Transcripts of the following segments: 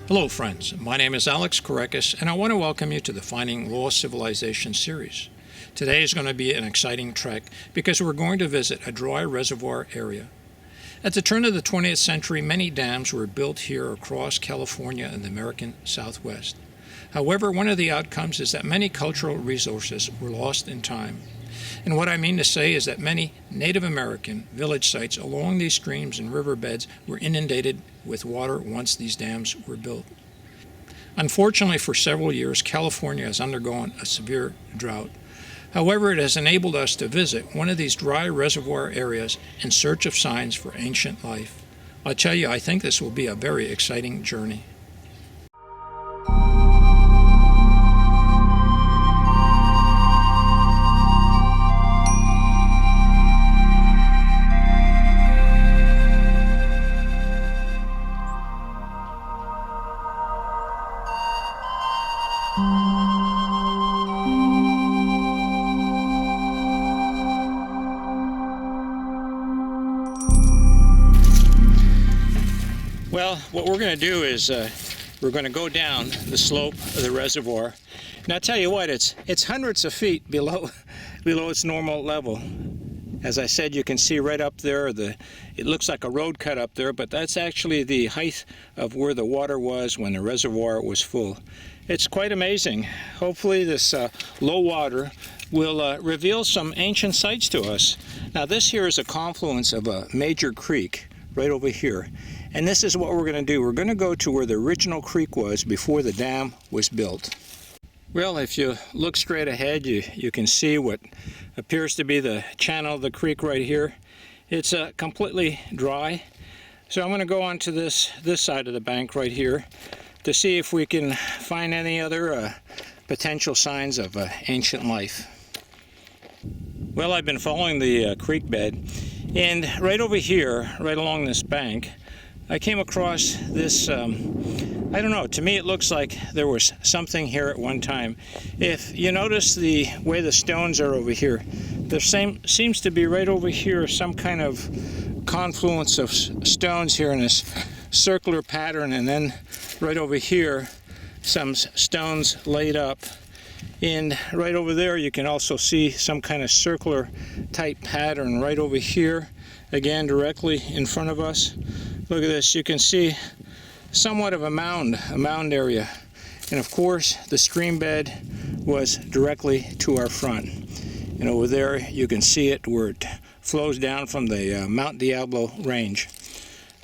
Hello friends, my name is Alex Korekis and I want to welcome you to the Finding Lost Civilization series. Today is going to be an exciting trek because we're going to visit a dry reservoir area. At the turn of the 20th century, many dams were built here across California and the American Southwest. However, one of the outcomes is that many cultural resources were lost in time. And what I mean to say is that many Native American village sites along these streams and riverbeds were inundated with water once these dams were built. Unfortunately, for several years, California has undergone a severe drought. However, it has enabled us to visit one of these dry reservoir areas in search of signs for ancient life. I'll tell you, I think this will be a very exciting journey. Well, what we're going to do is we're going to go down the slope of the reservoir. And I'll tell you what, it's hundreds of feet below its normal level. As I said, you can see right up there, it looks like a road cut up there, but that's actually the height of where the water was when the reservoir was full. It's quite amazing. Hopefully this low water will reveal some ancient sites to us. Now this here is a confluence of a major creek right over here. And this is what we're going to do. We're going to go to where the original creek was before the dam was built. Well, if you look straight ahead, you can see what appears to be the channel of the creek right here. It's completely dry. So I'm going to go onto this side of the bank right here to see if we can find any other potential signs of ancient life. Well, I've been following the creek bed, and right over here, right along this bank, I came across this, I don't know, to me it looks like there was something here at one time. If you notice the way the stones are over here, there seems to be right over here some kind of confluence of stones here in this circular pattern, and then right over here some stones laid up. And right over there you can also see some kind of circular type pattern right over here, again directly in front of us. Look at this, you can see somewhat of a mound area. And of course, the stream bed was directly to our front. And over there, you can see it where it flows down from the Mount Diablo range.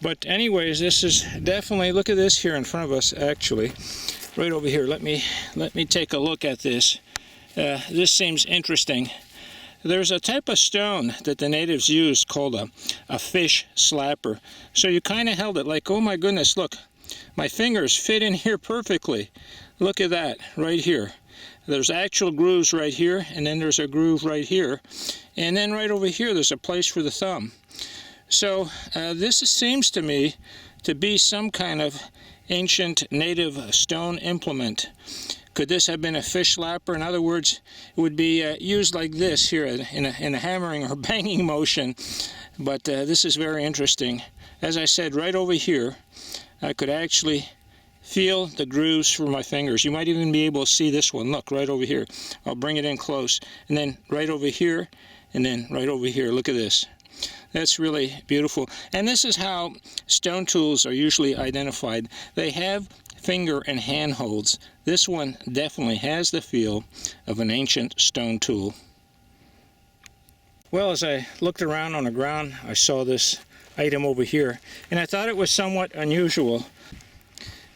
But anyways, this is definitely, look at this here in front of us, actually. Right over here, let me take a look at this. This seems interesting. There's a type of stone that the natives used called a fish slapper. So you kind of held it like, oh my goodness, look, my fingers fit in here perfectly. Look at that right here. There's actual grooves right here, and then there's a groove right here. And then right over here, there's a place for the thumb. So this seems to me to be some kind of ancient native stone implement. Could this have been a fish slapper? In other words, it would be used like this here in a hammering or banging motion. But this is very interesting. As I said, right over here, I could actually feel the grooves for my fingers. You might even be able to see this one. Look, right over here. I'll bring it in close. And then right over here, and then right over here. Look at this. That's really beautiful. And this is how stone tools are usually identified. They have finger and hand holds. This one definitely has the feel of an ancient stone tool. Well, as I looked around on the ground, I saw this item over here, and I thought it was somewhat unusual.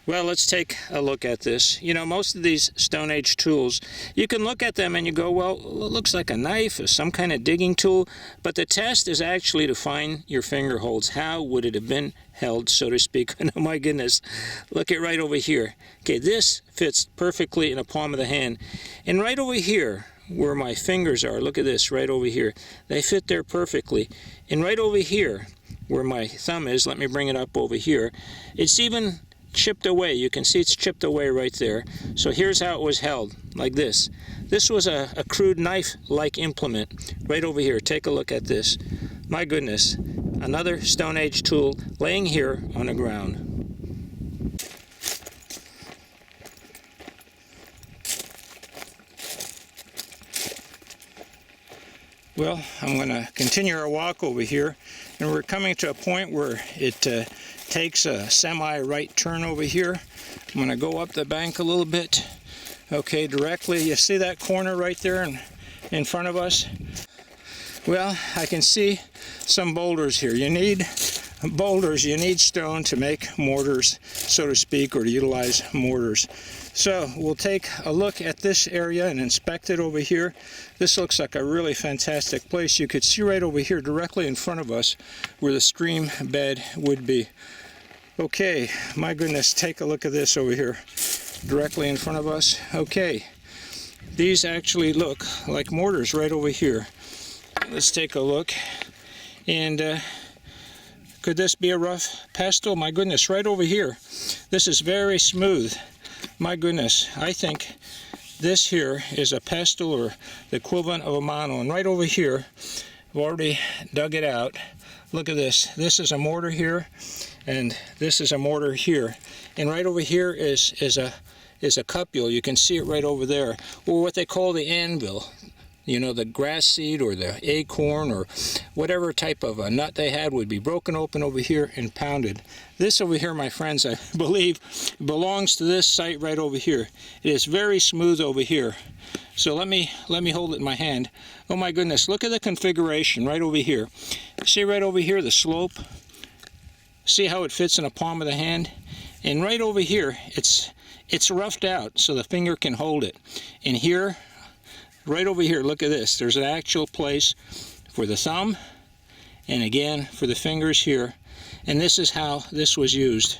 Well, let's take a look at this. You know, most of these Stone Age tools, you can look at them and you go, well, it looks like a knife or some kind of digging tool, but the test is actually to find your finger holds. How would it have been held, so to speak? Oh my goodness, look at right over here. Okay, this fits perfectly in the palm of the hand. And right over here, where my fingers are, look at this, right over here. They fit there perfectly. And right over here, where my thumb is, let me bring it up over here, it's even chipped away. You can see it's chipped away right there. So here's how it was held, like this. This was a crude knife-like implement right over here. Take a look at this. My goodness, another Stone Age tool laying here on the ground. Well, I'm going to continue our walk over here, and we're coming to a point where it takes a semi-right turn over here. I'm going to go up the bank a little bit. Okay, directly. You see that corner right there in front of us? Well, I can see some boulders here. You need boulders, you need stone to make mortars, so to speak, or to utilize mortars. So we'll take a look at this area and inspect it over here. This looks like a really fantastic place. You could see right over here directly in front of us where the stream bed would be. Okay, my goodness, take a look at this over here directly in front of us. Okay, these actually look like mortars right over here. Let's take a look. And could this be a rough pestle? My goodness, right over here. This is very smooth. My goodness, I think this here is a pestle or the equivalent of a mono. And right over here, I've already dug it out. Look at this. This is a mortar here, and this is a mortar here. And right over here is a cupule. You can see it right over there, or what they call the anvil. You know, the grass seed or the acorn or whatever type of a nut they had would be broken open over here and pounded. This over here, my friends, I believe belongs to this site right over here. It is very smooth over here. So let me hold it in my hand. Oh my goodness, look at the configuration right over here. See right over here the slope? See how it fits in the palm of the hand? And right over here, it's roughed out so the finger can hold it. And here, right over here, look at this. There's an actual place for the thumb, and again for the fingers here. And this is how this was used,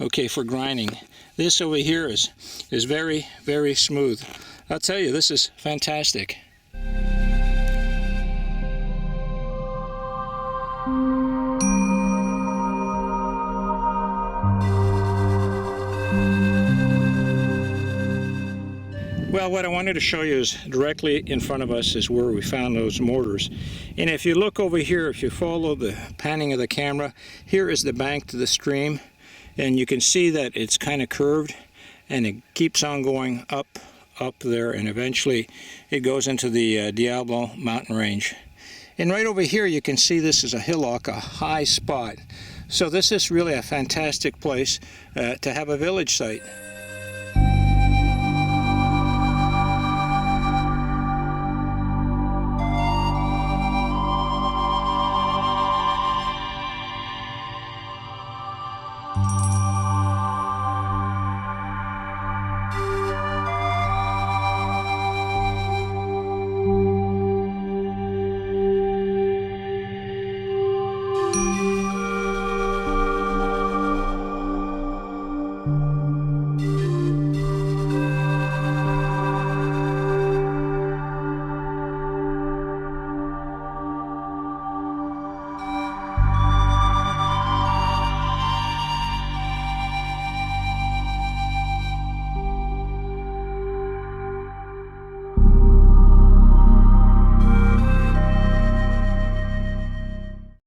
okay, for grinding. This over here is very, very smooth. I'll tell you, this is fantastic. Well, what I wanted to show you is directly in front of us is where we found those mortars. And if you look over here, if you follow the panning of the camera, here is the bank to the stream. And you can see that it's kind of curved, and it keeps on going up there, and eventually it goes into the Diablo mountain range. And right over here you can see this is a hillock, a high spot. So this is really a fantastic place to have a village site.